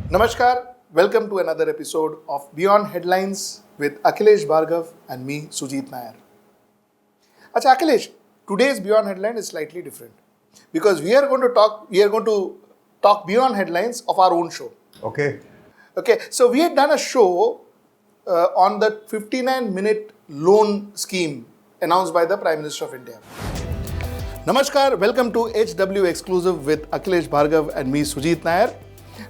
Namaskar, welcome to another episode of Beyond Headlines with Akhilesh Bhargava and me, Sujit Nair. Acha Akhilesh, today's Beyond Headline is slightly different because we are going to talk beyond headlines of our own show. Okay. So we had done a show on the 59-minute loan scheme announced by the Prime Minister of India. Namaskar, welcome to HW Exclusive with Akhilesh Bhargava and me, Sujit Nair.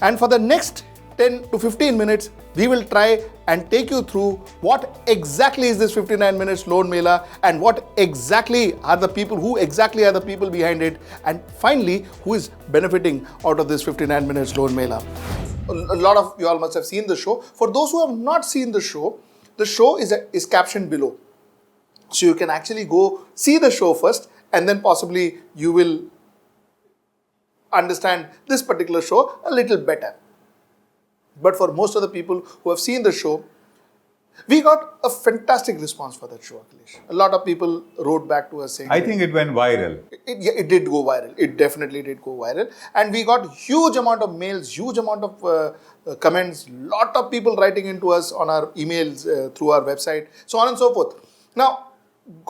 And for the next 10 to 15 minutes, we will try and take you through what exactly is this 59 minutes loan mela and who exactly are the people behind it, and finally, who is benefiting out of this 59 minutes loan mela. A lot of you all must have seen the show. For those who have not seen the show is captioned below. So you can actually go see the show first, and then possibly you will understand this particular show a little better. But for most of the people who have seen the show, we got a fantastic response for that show, Akhilesh. A lot of people wrote back to us saying... I think it went viral. It did go viral. It definitely did go viral. And we got huge amount of mails, huge amount of comments, lot of people writing into us on our emails through our website, so on and so forth. Now,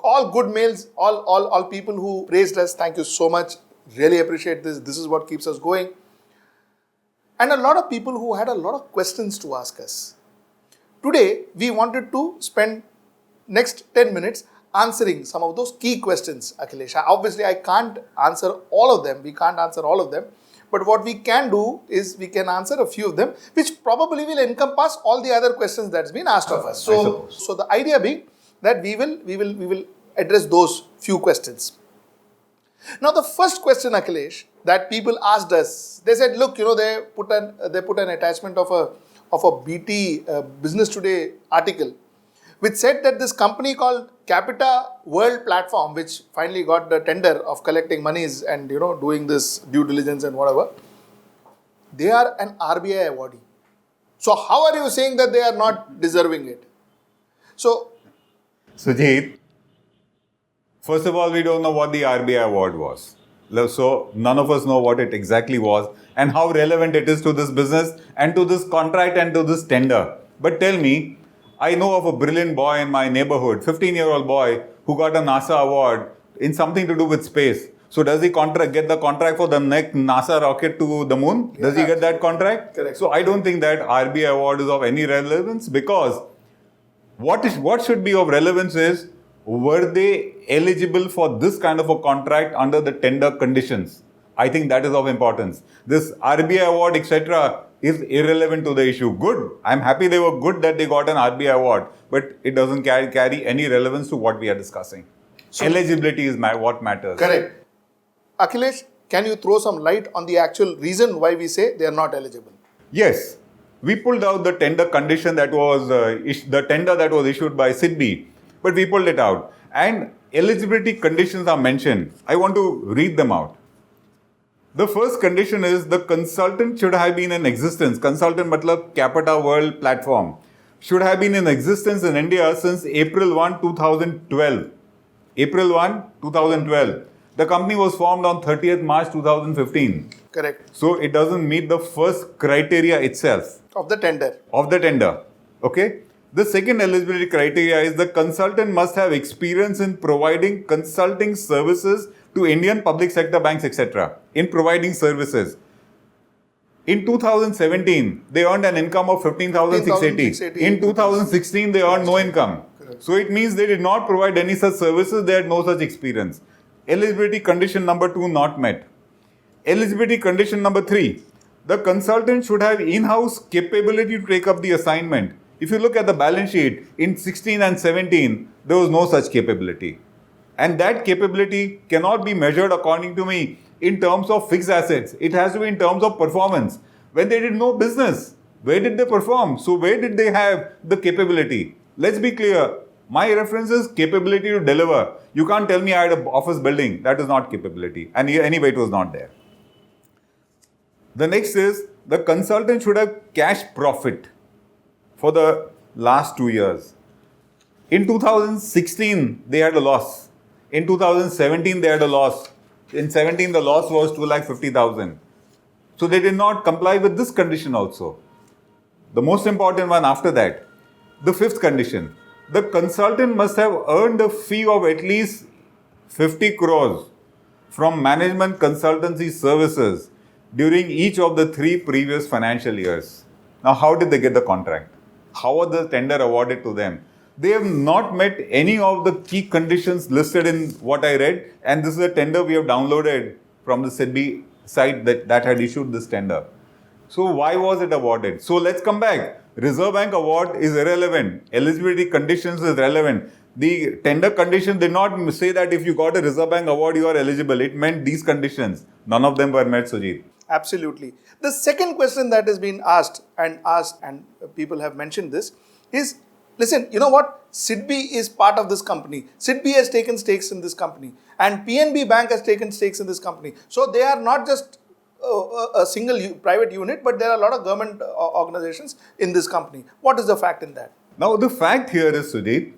all good mails, all people who praised us, thank you so much. Really appreciate this. This is what keeps us going. And a lot of people who had a lot of questions to ask us. Today, we wanted to spend next 10 minutes answering some of those key questions, Akhilesh. Obviously, I can't answer all of them. We can't answer all of them. But what we can do is we can answer a few of them, which probably will encompass all the other questions that's been asked of us. So the idea being that we will address those few questions. Now, the first question, Akhilesh, that people asked us, they said, look, they put an attachment of a BT Business Today article, which said that this company called Capita World Platform, which finally got the tender of collecting monies and doing this due diligence and whatever, they are an RBI awardee. So how are you saying that they are not deserving it? So, Sujit, first of all, we don't know what the RBI award was. So none of us know what it exactly was and how relevant it is to this business and to this contract and to this tender. But tell me, I know of a brilliant boy in my neighborhood, 15-year-old boy who got a NASA award in something to do with space. So does he get the contract for the next NASA rocket to the moon? Does he get that contract? Correct. So I don't think that RBI award is of any relevance, because what should be of relevance is, were they eligible for this kind of a contract under the tender conditions? I think that is of importance. This RBI award, etc., is irrelevant to the issue. Good. I'm happy they were good that they got an RBI award, but it doesn't carry any relevance to what we are discussing. So, eligibility is what matters. Correct. Akhilesh, can you throw some light on the actual reason why we say they are not eligible? Yes. We pulled out the tender condition that was the tender that was issued by SIDBI. But we pulled it out. And eligibility conditions are mentioned. I want to read them out. The first condition is the consultant should have been in existence. Consultant matlab Capita World Platform. Should have been in existence in India since April 1, 2012. April 1, 2012. The company was formed on 30th March 2015. Correct. So it doesn't meet the first criteria itself. Of the tender. Okay. The second eligibility criteria is the consultant must have experience in providing consulting services to Indian public sector banks, etc. In providing services. In 2017, they earned an income of 15,680. In 2016, they earned no income. Correct. So it means they did not provide any such services, they had no such experience. Eligibility condition number 2 not met. Eligibility condition number 3. The consultant should have in-house capability to take up the assignment. If you look at the balance sheet, in 16 and 17, there was no such capability. And that capability cannot be measured, according to me, in terms of fixed assets. It has to be in terms of performance. When they did no business, where did they perform? So where did they have the capability? Let's be clear. My reference is capability to deliver. You can't tell me I had an office building. That is not capability. And anyway, it was not there. The next is the consultant should have cash profit for the last 2 years. In 2016, they had a loss. In 2017, they had a loss. In 17, the loss was 2,50,000. So they did not comply with this condition also. The most important one after that, the fifth condition, the consultant must have earned a fee of at least 50 crores from management consultancy services during each of the 3 previous financial years. Now, how did they get the contract? How was the tender awarded to them? They have not met any of the key conditions listed in what I read, and this is a tender we have downloaded from the SEBI site that had issued this tender. So why was it awarded? So let's come back. Reserve Bank award is irrelevant. Eligibility conditions is relevant. The tender condition did not say that if you got a Reserve Bank award, you are eligible. It meant these conditions. None of them were met, Sujit. Absolutely. The second question that has been asked, and people have mentioned this, is, listen, you know what? SIDBI is part of this company. SIDBI has taken stakes in this company, and PNB Bank has taken stakes in this company. So they are not just a single private unit, but there are a lot of government organizations in this company. What is the fact in that? Now, the fact here is, Sujit,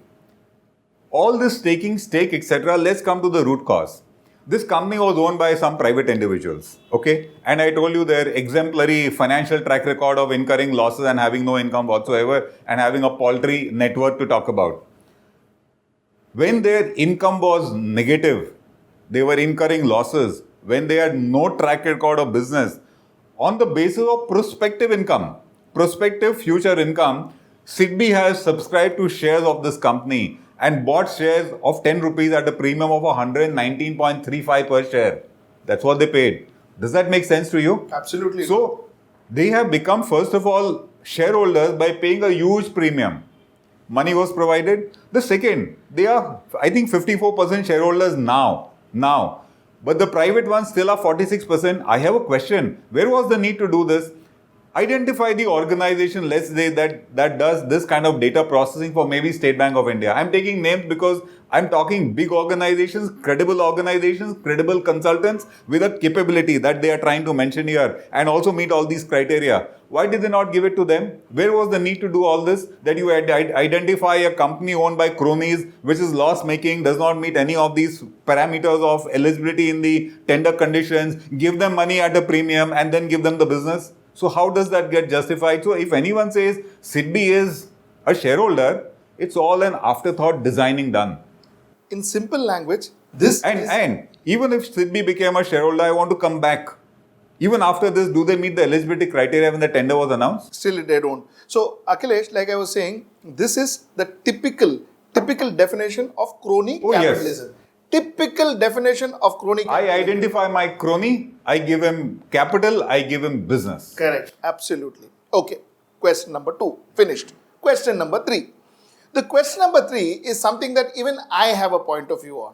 all this taking stake, etc., let's come to the root cause. This company was owned by some private individuals, okay? And I told you their exemplary financial track record of incurring losses and having no income whatsoever and having a paltry net worth to talk about. When their income was negative, they were incurring losses. When they had no track record of business, on the basis of prospective income, prospective future income, SIDBI has subscribed to shares of this company and bought shares of 10 rupees at a premium of 119.35 per share. That's what they paid. Does that make sense to you? Absolutely. So, they have become, first of all, shareholders by paying a huge premium. Money was provided. The second, they are, I think, 54% shareholders now. But the private ones still are 46%. I have a question. Where was the need to do this? Identify the organization, let's say, that does this kind of data processing for maybe State Bank of India. I'm taking names because I'm talking big organizations, credible consultants with a capability that they are trying to mention here and also meet all these criteria. Why did they not give it to them? Where was the need to do all this? That you identify a company owned by cronies, which is loss making, does not meet any of these parameters of eligibility in the tender conditions, give them money at a premium and then give them the business. So how does that get justified? So if anyone says SIDBI is a shareholder, it's all an afterthought designing done. In simple language, this and even if SIDBI became a shareholder, I want to come back. Even after this, do they meet the eligibility criteria when the tender was announced? Still they don't. So Akhilesh, like I was saying, this is the typical definition of crony capitalism. Yes. Typical definition of crony capitalism. I identify my crony, I give him capital, I give him business. Correct. Absolutely. Okay. Question number 2. Finished. Question number 3. The question number 3 is something that even I have a point of view on.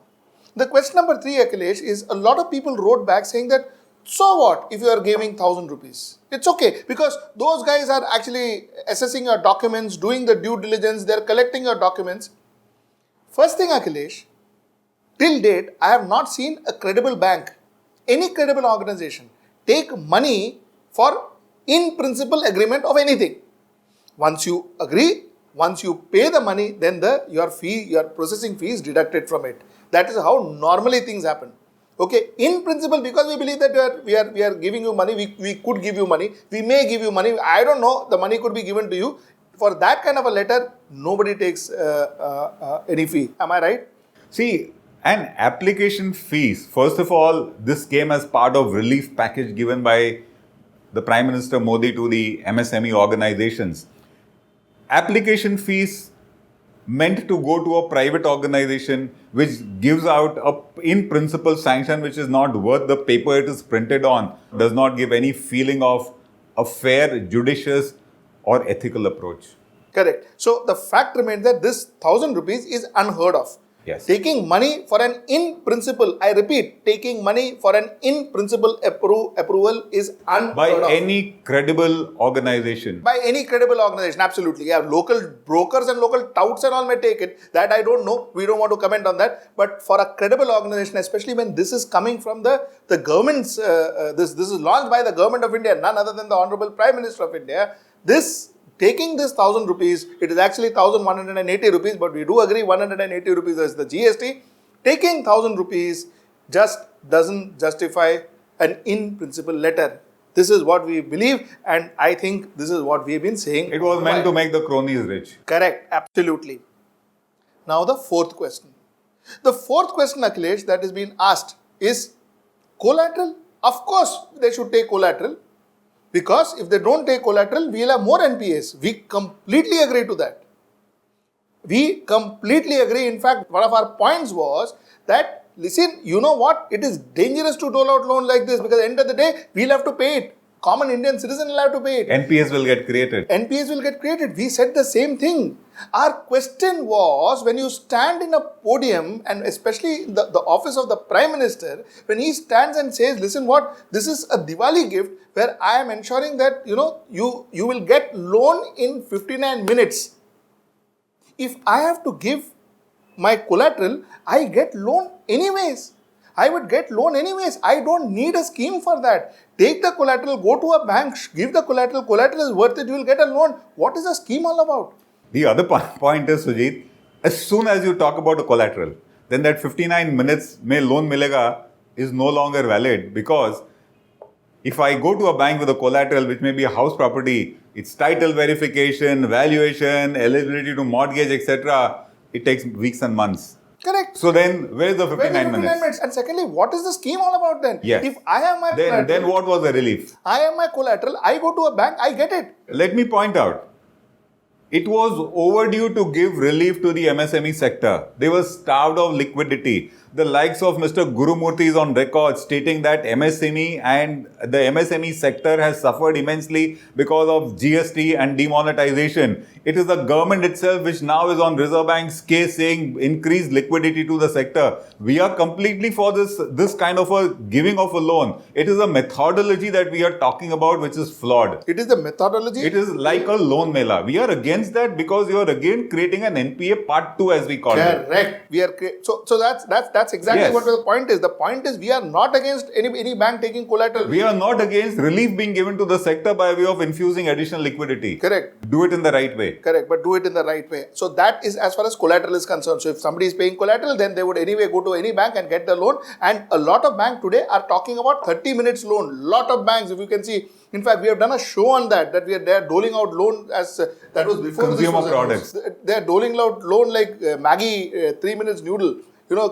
The question number 3, Akhilesh, is a lot of people wrote back saying that, so what if you are giving 1,000 rupees? It's okay, because those guys are actually assessing your documents, doing the due diligence, they're collecting your documents. First thing, Akhilesh, till date, I have not seen a credible bank, any credible organization, take money for in principle agreement of anything. Once you agree, once you pay the money, then your processing fee is deducted from it. That is how normally things happen. Okay, in principle, because we believe that we are giving you money, we could give you money, we may give you money, I don't know, the money could be given to you. For that kind of a letter, nobody takes any fee. Am I right? See, and application fees, first of all, this came as part of relief package given by the Prime Minister Modi to the MSME organizations. Application fees meant to go to a private organization which gives out a in principle sanction which is not worth the paper it is printed on, does not give any feeling of a fair, judicious or ethical approach. Correct. So the fact remains that this 1,000 rupees is unheard of. Yes. Taking money for an in principle, I repeat, taking money for an in principle approval is unheard of. By any credible organization. By any credible organization, absolutely. Yeah, local brokers and local touts and all may take it. That I don't know. We don't want to comment on that. But for a credible organization, especially when this is coming from the government's, this is launched by the government of India, none other than the Honorable Prime Minister of India, taking this 1,000 rupees, it is actually 1,180 rupees, but we do agree 180 rupees is the GST. Taking 1,000 rupees just doesn't justify an in principle letter. This is what we believe, and I think this is what we've been saying. It was meant to make the cronies rich. Correct, absolutely. Now the fourth question. The fourth question, Akhilesh, that is being asked is collateral. Of course, they should take collateral, because if they don't take collateral, we'll have more NPAs. We completely agree to that. We completely agree. In fact, one of our points was that, listen, you know what? It is dangerous to dole out loan like this, because at the end of the day, we'll have to pay it. Common Indian citizen will have to pay it. NPAs will get created. NPAs will get created. We said the same thing. Our question was, when you stand in a podium, and especially in the office of the Prime Minister, when he stands and says, listen what, this is a Diwali gift where I am ensuring that, you will get loan in 59 minutes. If I have to give my collateral, I get loan anyways. I would get loan anyways. I don't need a scheme for that. Take the collateral, go to a bank, give the collateral. Collateral is worth it, you will get a loan. What is the scheme all about? The other point is, Sujit, as soon as you talk about a collateral, then that 59 minutes mein loan milega is no longer valid, because if I go to a bank with a collateral, which may be a house property, its title verification, valuation, eligibility to mortgage, etc., it takes weeks and months. Correct. So then, where is the 59 minutes? And secondly, what is the scheme all about then? Yes. If I have my collateral, then what was the relief? I have my collateral, I go to a bank, I get it. Let me point out, it was overdue to give relief to the MSME sector. They were starved of liquidity. The likes of Mr. Gurumurthy is on record stating that MSME and the MSME sector has suffered immensely because of GST and demonetization. It is the government itself which now is on Reserve Bank's case saying increase liquidity to the sector. We are completely for this kind of a giving of a loan. It is a methodology that we are talking about which is flawed. It is the methodology. It is like a loan mela. We are against that because you are again creating an NPA part 2 as we call it. Correct. We are so that's exactly Yes. what the point is. The point is we are not against any bank taking collateral. We are not against relief being given to the sector by way of infusing additional liquidity. Correct. Do it in the right way. Correct, but do it in the right way. So that is as far as collateral is concerned. So if somebody is paying collateral, then they would anyway go to any bank and get the loan. And a lot of banks today are talking about 30 minutes loan. Lot of banks, if you can see. In fact, we have done a show on that they are doling out loan as that was before Consumer this was products. They are doling out loan like Maggie 3 minutes noodle.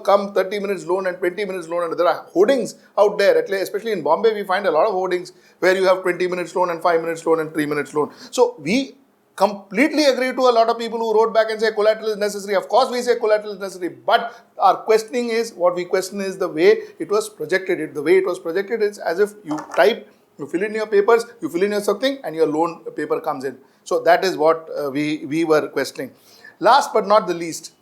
Come 30 minutes loan and 20 minutes loan. And there are hoardings out there, especially in Bombay, we find a lot of hoardings where you have 20 minutes loan and 5 minutes loan and 3 minutes loan. So we completely agree to a lot of people who wrote back and say collateral is necessary. Of course, we say collateral is necessary, but our questioning is, what we question is the way it was projected. The way it was projected is as if you type, you fill in your papers, you fill in your something, and your loan paper comes in. So that is what we were questioning. Last but not the least,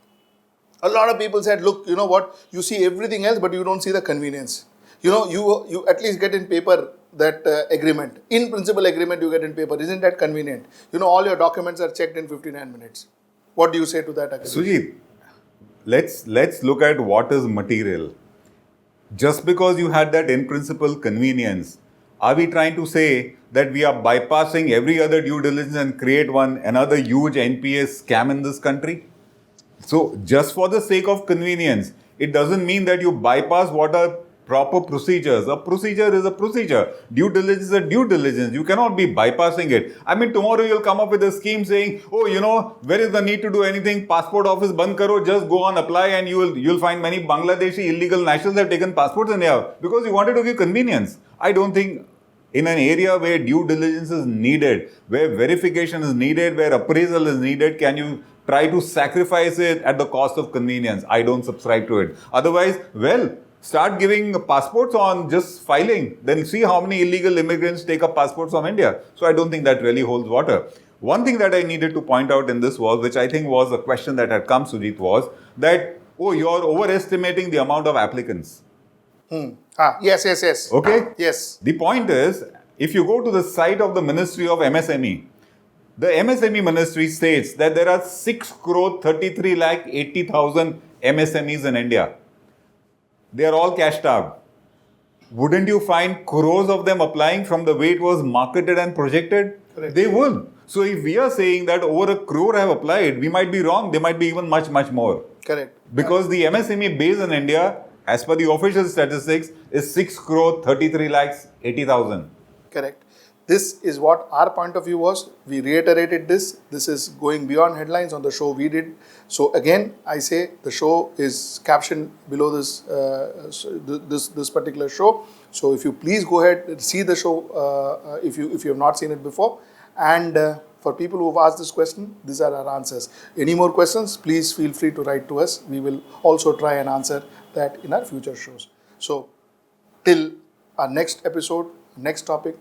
a lot of people said, look, you know what, you see everything else, but you don't see the convenience. You at least get in paper that agreement. In principle agreement you get in paper. Isn't that convenient? All your documents are checked in 59 minutes. What do you say to that, Akhilesh? Sujit, let's look at what is material. Just because you had that in principle convenience, are we trying to say that we are bypassing every other due diligence and create another huge NPA scam in this country? So just for the sake of convenience, it doesn't mean that you bypass what are proper procedures. A procedure is a procedure. Due diligence is a due diligence. You cannot be bypassing it. I mean, tomorrow you'll come up with a scheme saying, oh, where is the need to do anything? Passport office band karo, just go on, apply, and you'll find many Bangladeshi illegal nationals have taken passports in here because you wanted to give convenience. I don't think in an area where due diligence is needed, where verification is needed, where appraisal is needed, can you try to sacrifice it at the cost of convenience? I don't subscribe to it. Otherwise, start giving passports on just filing. Then see how many illegal immigrants take up passports from India. So I don't think that really holds water. One thing that I needed to point out in this was, which I think was a question that had come, Sujit, was that, you're overestimating the amount of applicants. Yes. Okay? Yes. The point is, if you go to the site of the Ministry of MSME, the MSME ministry states that there are 6 crore 33 lakh 80,000 MSMEs in India. They are all cash starved. Wouldn't you find crores of them applying from the way it was marketed and projected? Correct. They would. So if we are saying that over 1 crore have applied, we might be wrong. They might be even much, much more. Correct. Because the MSME base in India, as per the official statistics, is 6 crore 33 lakhs 80,000. Correct. This is what our point of view was. We reiterated this. This is going beyond headlines on the show we did. So again, I say the show is captioned below this this particular show. So if you please go ahead and see the show if you have not seen it before. And for people who have asked this question, these are our answers. Any more questions, please feel free to write to us. We will also try and answer that in our future shows. So till our next episode, next topic.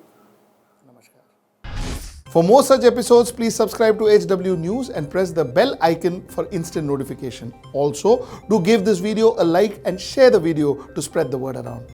For more such episodes, please subscribe to HW News and press the bell icon for instant notification. Also, do give this video a like and share the video to spread the word around.